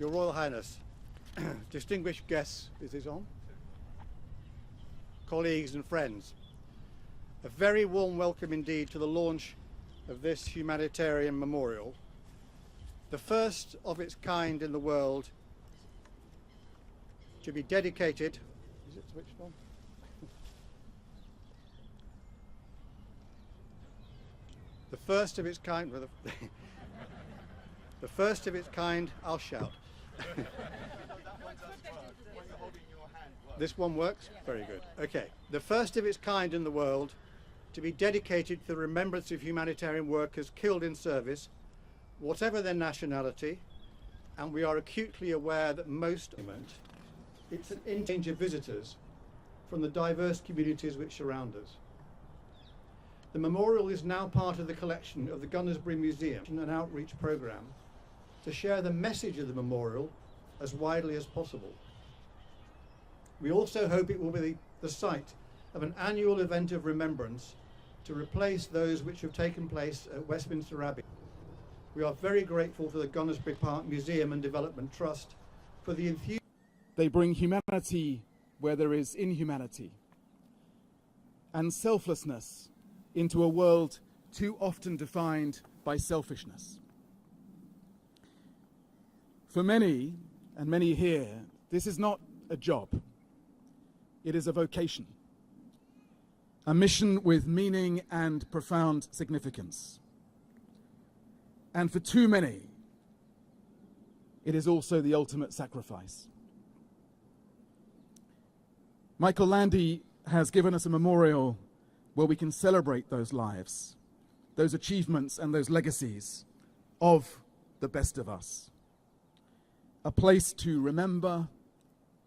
Your Royal Highness, distinguished guests, is this on? Colleagues and friends, a very warm welcome indeed to the launch of this humanitarian memorial, the first of its kind in the world to be dedicated, is it switched on? The first of its kind, the first of its kind, I'll shout. This one works? Very good. Okay. The first of its kind in the world to be dedicated to the remembrance of humanitarian workers killed in service, whatever their nationality, and we are acutely aware that it's an exchange of visitors from the diverse communities which surround us. The memorial is now part of the collection of the Gunnersbury Museum, an outreach programme to share the message of the memorial as widely as possible. We also hope it will be the site of an annual event of remembrance to replace those which have taken place at Westminster Abbey. We are very grateful to the Gunnersbury Park Museum and Development Trust for the infusion. They bring humanity where there is inhumanity and selflessness into a world too often defined by selfishness. For many, and many here, this is not a job. It is a vocation, a mission with meaning and profound significance. And for too many, it is also the ultimate sacrifice. Michael Landy has given us a memorial where we can celebrate those lives, those achievements and those legacies of the best of us. A place to remember,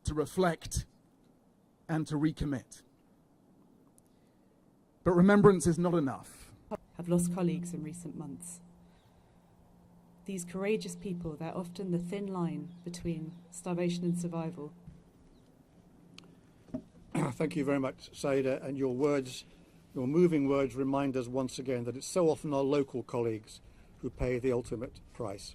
to reflect, and to recommit. But remembrance is not enough. Have lost colleagues in recent months. These courageous people, they're often the thin line between starvation and survival. Thank you very much, Saida, and your words, your moving words remind us once again that it's so often our local colleagues who pay the ultimate price.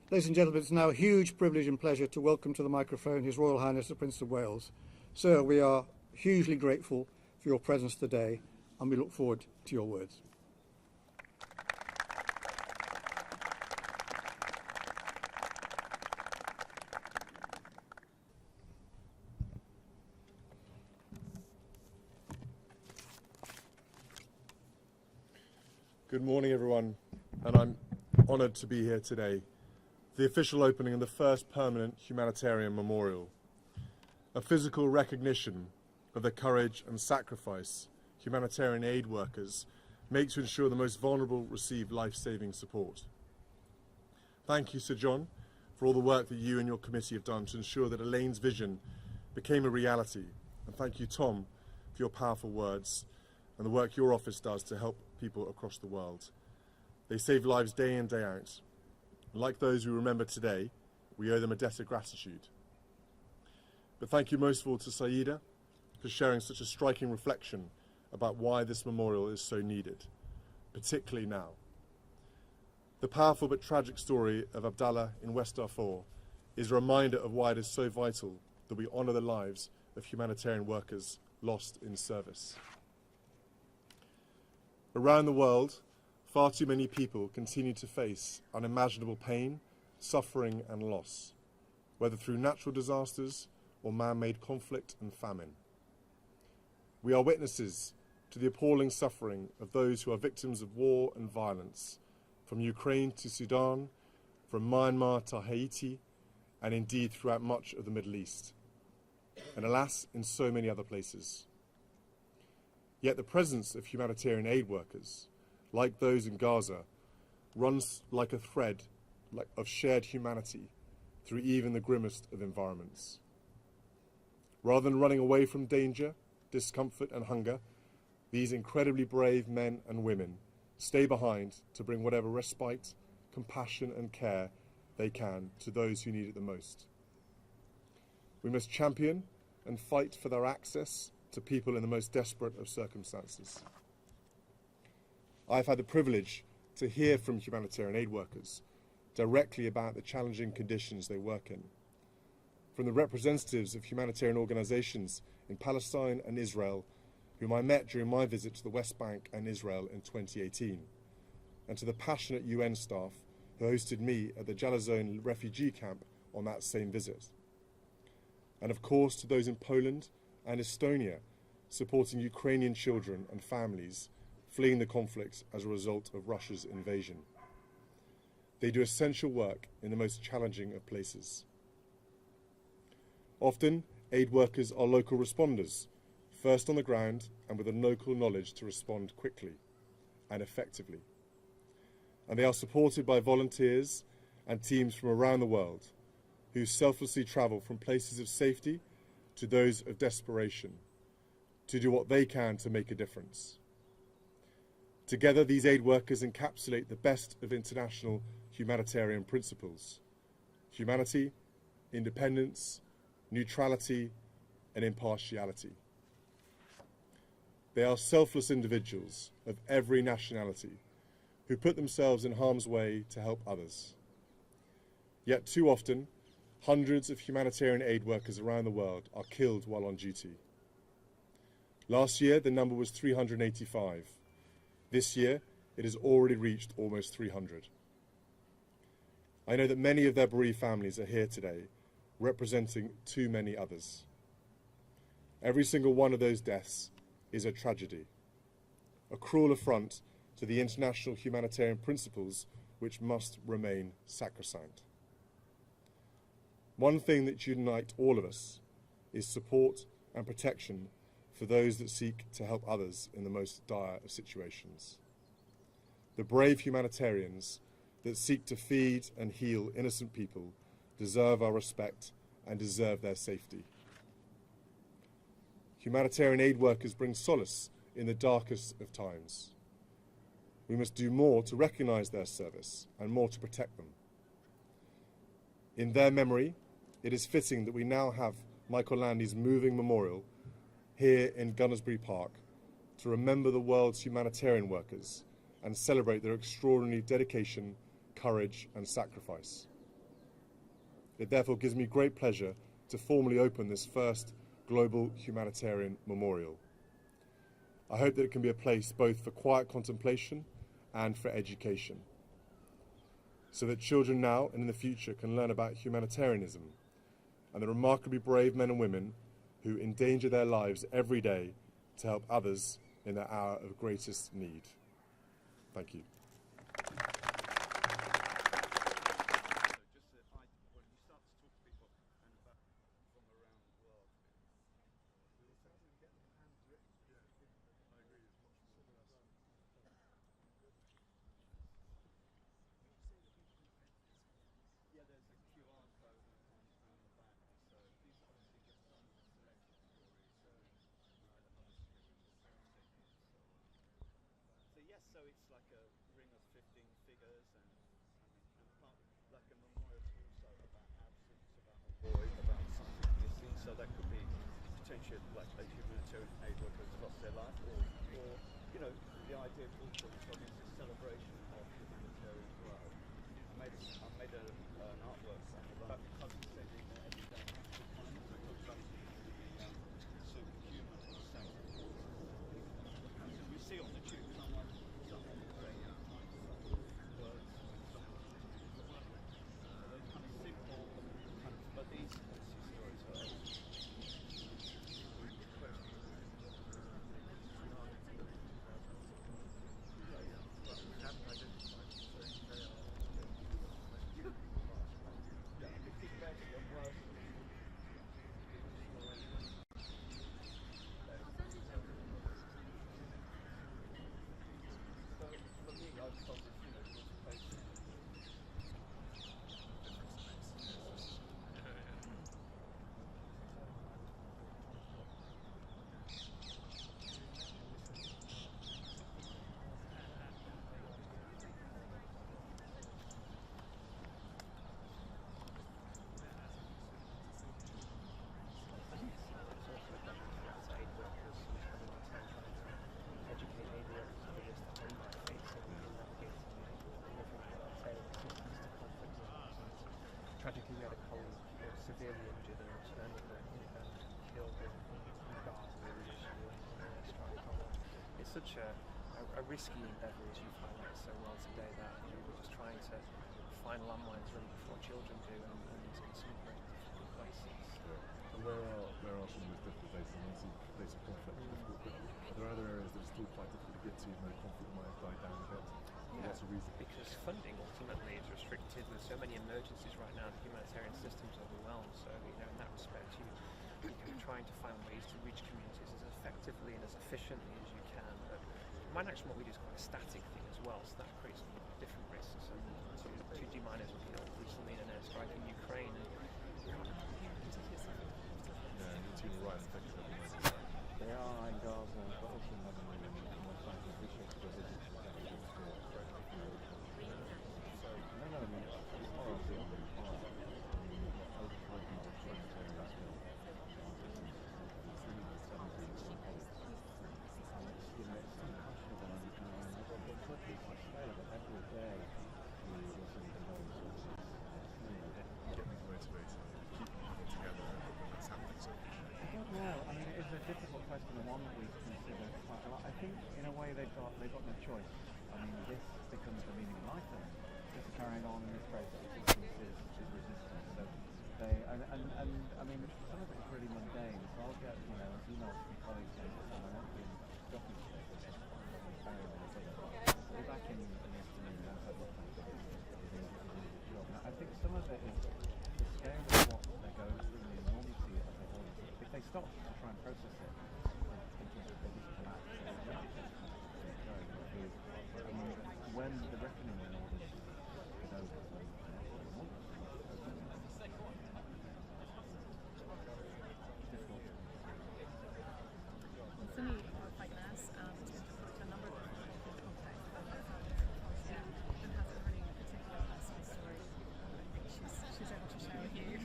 Ladies and gentlemen, it's now a huge privilege and pleasure to welcome to the microphone His Royal Highness the Prince of Wales. Sir, we are hugely grateful for your presence today, and we look forward to your words. Good morning, everyone, and I'm honoured to be here today. The official opening of the first permanent humanitarian memorial, a physical recognition of the courage and sacrifice humanitarian aid workers make to ensure the most vulnerable receive life-saving support. Thank you, Sir John, for all the work that you and your committee have done to ensure that Elaine's vision became a reality. And thank you, Tom, for your powerful words and the work your office does to help people across the world. They save lives day in, day out. And like those we remember today, we owe them a debt of gratitude. But thank you most of all to Saida for sharing such a striking reflection about why this memorial is so needed, particularly now. The powerful but tragic story of Abdallah in West Darfur is a reminder of why it is so vital that we honour the lives of humanitarian workers lost in service. Around the world, far too many people continue to face unimaginable pain, suffering and loss, whether through natural disasters or man-made conflict and famine. We are witnesses to the appalling suffering of those who are victims of war and violence, from Ukraine to Sudan, from Myanmar to Haiti, and indeed throughout much of the Middle East, and alas, in so many other places. Yet the presence of humanitarian aid workers, like those in Gaza, runs like a thread of shared humanity through even the grimmest of environments. Rather than running away from danger, discomfort and hunger, these incredibly brave men and women stay behind to bring whatever respite, compassion and care they can to those who need it the most. We must champion and fight for their access to people in the most desperate of circumstances. I've had the privilege to hear from humanitarian aid workers directly about the challenging conditions they work in. From the representatives of humanitarian organisations in Palestine and Israel, whom I met during my visit to the West Bank and Israel in 2018, and to the passionate UN staff who hosted me at the Jalazone refugee camp on that same visit. And of course to those in Poland and Estonia, supporting Ukrainian children and families fleeing the conflict as a result of Russia's invasion. They do essential work in the most challenging of places. Often, aid workers are local responders, first on the ground and with a local knowledge to respond quickly and effectively. And they are supported by volunteers and teams from around the world who selflessly travel from places of safety to those of desperation to do what they can to make a difference. Together, these aid workers encapsulate the best of international humanitarian principles: humanity, independence, neutrality, and impartiality. They are selfless individuals of every nationality who put themselves in harm's way to help others. Yet too often, hundreds of humanitarian aid workers around the world are killed while on duty. Last year, the number was 385. This year, it has already reached almost 300. I know that many of their bereaved families are here today, representing too many others. Every single one of those deaths is a tragedy, a cruel affront to the international humanitarian principles which must remain sacrosanct. One thing that unites all of us is support and protection for those that seek to help others in the most dire of situations. The brave humanitarians that seek to feed and heal innocent people deserve our respect and deserve their safety. Humanitarian aid workers bring solace in the darkest of times. We must do more to recognise their service and more to protect them. In their memory, it is fitting that we now have Michael Landy's moving memorial here in Gunnersbury Park to remember the world's humanitarian workers and celebrate their extraordinary dedication, courage and sacrifice. It therefore gives me great pleasure to formally open this first Global Humanitarian Memorial. I hope that it can be a place both for quiet contemplation and for education, so that children now and in the future can learn about humanitarianism and the remarkably brave men and women who endanger their lives every day to help others in their hour of greatest need. Thank you. Yes, so it's like a ring of 15 figures and part, like a memorial also about absence, about a void, about something missing. So that could be potentially like a humanitarian aid worker has lost their life, or you know, the idea also is a celebration of humanitarian work. I made an artwork about cousin sending there every day. Superhuman sacrifice. We see on the tube someone. But these stories are tragically we had a colleague who was severely injured and returned and killed in Gaza this year in an airstrike. It's such a risky endeavour, as you've highlighted so well today, that we're just trying to find landmines really before children do, and some of the most difficult places. Yeah. And where are some of those difficult places? And obviously, places of conflict are difficult, but are there other areas that are still quite difficult to get to, even though conflict might have died down a bit? Yeah, lots of reasons. because funding ultimately is restricted. There's so many emergencies right now, the humanitarian system's overwhelmed. So, in that respect, you're trying to find ways to reach communities as effectively and as efficiently as you can. But mine action, what we do is quite a static thing as well, so that creates different risks. And two G miners were killed recently in an airstrike in Ukraine. Yeah, you're too right, effectively. They are in Gaza, but also in Lebanon and most likely bishops for visits to that region as well. No, I mean, it's horribly on the part. I mean, we've got over 500 humanitarian rescue. It's really disturbing to see colleagues. And it's, it's unconscionable, and I've got such a scale of it every day. We listen to those voices. Get things motivated, keep people together when that's happening. So. I don't know. I mean, it's a difficult question, and one that we consider quite a lot. I think, in a way, they've got no choice. I mean, this becomes the meaning of life for them. Just carrying on in this process is resistance. So they, and I mean, some of it is really mundane. So I'll get, emails from colleagues saying, "I want to be in docking station. We're back in the afternoon. And I've had a job. And I think some of it is the scale of what they're going through, the enormity of it all. If they stop to try and process it, they just collapse. I mean, when the reckoning in all this is over, For me, quite nice. A number of different contacts and has a really particular personal story. I think she's able to share with you.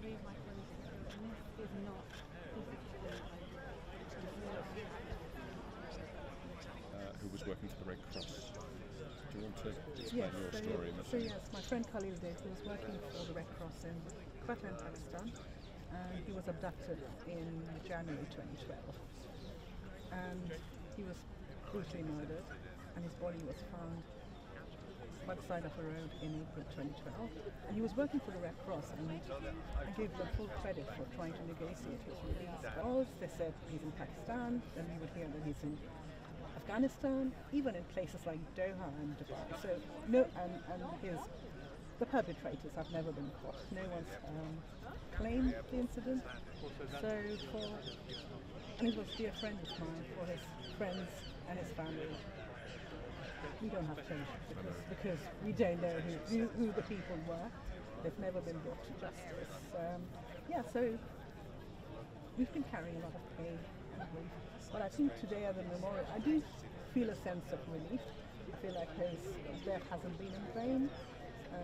My colleague is not Who was working for the Red Cross. Do you want to explain your story? So yes, my friend Khalil Dave, who was working for the Red Cross in Qatar and Pakistan, and he was abducted in January 2012. And he was brutally murdered, and his body was found by the side of a road in April 2012. And he was working for the Red Cross, and I gave them full credit for trying to negotiate his release. Because they said he's in Pakistan, then we would hear that he's in Afghanistan, even in places like Doha and Dubai. So the perpetrators have never been caught. No one's claimed the incident. So and he was a dear friend of mine, for his friends and his family. We don't have closure because we don't know who the people were. They've never been brought to justice. So we've been carrying a lot of pain and grief. But I think today at the memorial, I do feel a sense of relief. I feel like his death hasn't been in vain. I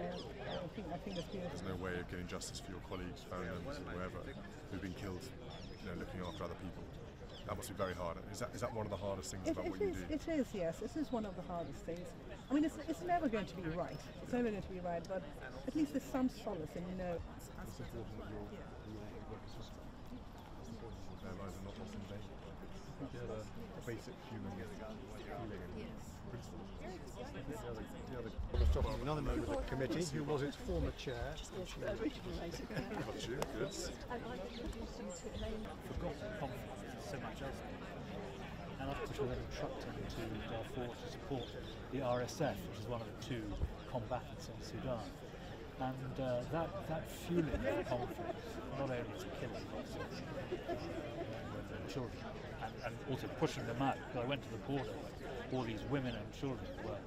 think it's beautiful. There's no way of getting justice for your colleagues, family members, or whoever who've been killed, looking after other people. That must be very hard. Is that one of the hardest things about what you do? It is, yes. This is one of the hardest things. I mean, it's never going to be right. It's never going to be right, but at least there's some solace in It's important that your their lives are not lost in vain. Do you have a basic human feeling and principle? Another member of the committee, who was its former chair. Got you, good. Forgotten conflict, there's so much else. And I've put a little truck into Darfur to support the RSF, which is one of the two combatants in Sudan. And that fueling the conflict, not only to kill them, but also women and children, and also pushing them out. Because I went to the border, all these women and children were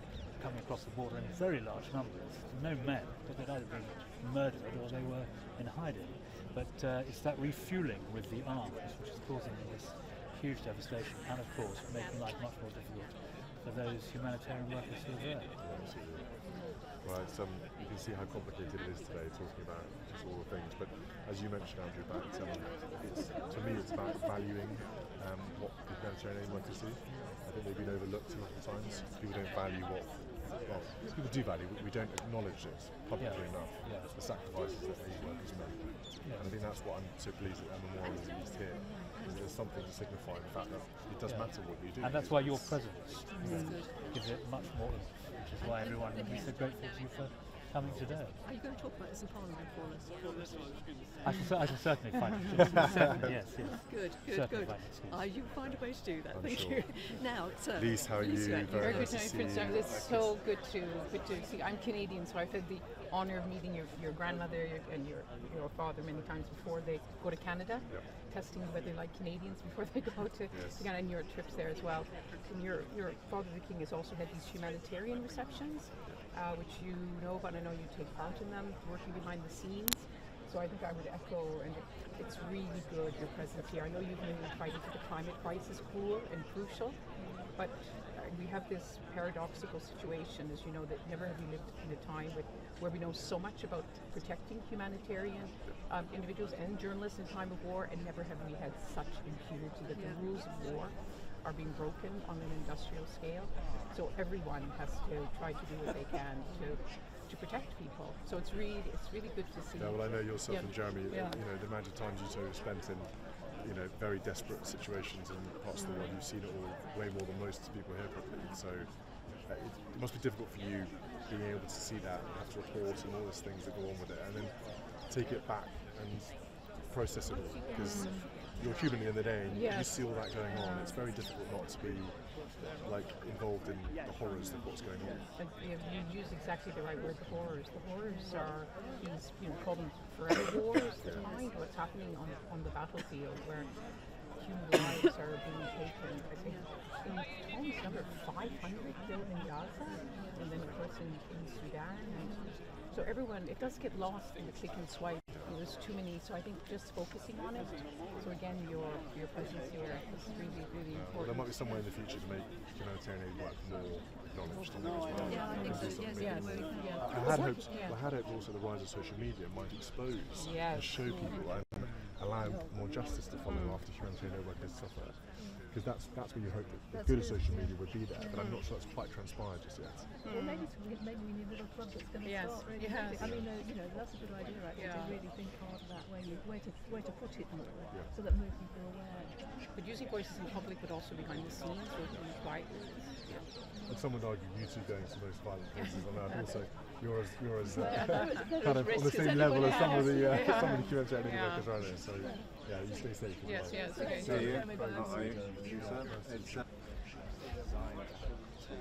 coming across the border in very large numbers. No men, but they'd either been murdered or they were in hiding. But it's that refueling with the arms which is causing this huge devastation, and of course making life much more difficult for those humanitarian workers who are there. Well, you can see how complicated it is today, talking about just all the things. But as you mentioned, Andrew, to me it's about valuing what humanitarian workers do. I think they've been overlooked a lot of times. People don't value what well, people do value, but we don't acknowledge it publicly enough. Yeah. The sacrifices that aid workers make. And I think that's what I'm so pleased that our memorial is used here. There's something to signify the fact that it does matter what you do. And that's why your presence gives it much more, which is why everyone is so grateful to you for coming today. Are you going to talk about this in Parliament for us? I can certainly find it. Certainly, yes. Good. You find a way to do that. I'm Thank sure. you. Now, sir. Lise, how are you? Very good nice to to see Prince you. Charles. It's so good to see. I'm Canadian, so I've had the honour of meeting your grandmother and your father many times before they go to Canada, testing whether they like Canadians before they go to Canada, and your trips there as well. And your father, the King, has also had these humanitarian receptions, which you know about. I know you take part in them, working behind the scenes. So I think I would echo, and it's really good, your presence here. I know you've been fighting for the climate crisis, cool and crucial, but we have this paradoxical situation, as you know, that never have we lived in a time where we know so much about protecting humanitarian individuals and journalists in time of war, and never have we had such impunity that the rules of war are being broken on an industrial scale. So everyone has to try to do what they can to protect people. So it's really good to see. Yeah, well, I know yourself and Jeremy. You know, the amount of times you two have spent in, very desperate situations in parts of the world. You've seen it all way more than most people here probably. So it must be difficult for you being able to see that and have to report and all those things that go on with it, and then take it back and process it all, because you're human at the end of the day and you see all that going on. It's very difficult not to be involved in the horrors of what's going on. And you use exactly the right word, the horrors. The horrors are these, call them forever wars that find what's happening on the battlefield, where human lives are being taken. I think in Tom's number 500 killed in Gaza, and then of course in Sudan. And so everyone, it does get lost in the click and swipe. There's too many, so I think just focusing on it. So again, your presence here is really, really important. Well, there might be somewhere in the future to make humanitarian aid work more acknowledged as well. Yeah, I think so. Yes. I had hoped also the rise of social media might expose and show people and allow more justice to follow after humanitarian aid workers suffer. Because that's where you hope that the good of social media would be there, but I'm not sure it's quite transpired just yet. Well, maybe we need a little club that's going to start really. I mean, that's a good idea actually, to really think hard about where to put it more, so that more people are aware. But using voices in public, but also behind the scenes, working quietly. And some would argue you two going to the most violent places on earth also. You're as kind of on the same level as some of the humanitarian aid workers around there. So yeah, you stay safe. Yes, okay. See you. It's designed to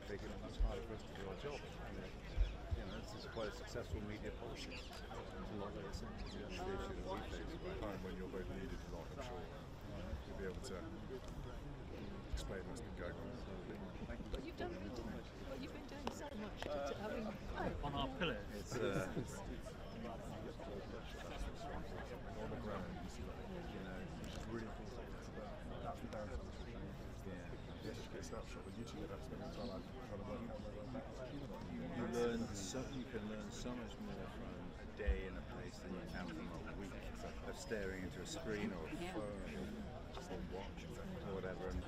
make it much harder for us to do our job. And, this is quite a successful media policy. There's a lot of it's the issue that we face. By the time when you're both needed a lot, I'm sure you'll be able to explain what's been going on. But you've been doing so much On our pillars. It's on the ground, you see that, which is really important. That's the barrier. Yes, you get a snapshot, but you two have spent time trying to work out where You can learn so much more from a day in a place than you can from a week of staring into a screen or a phone or just a watch or whatever. And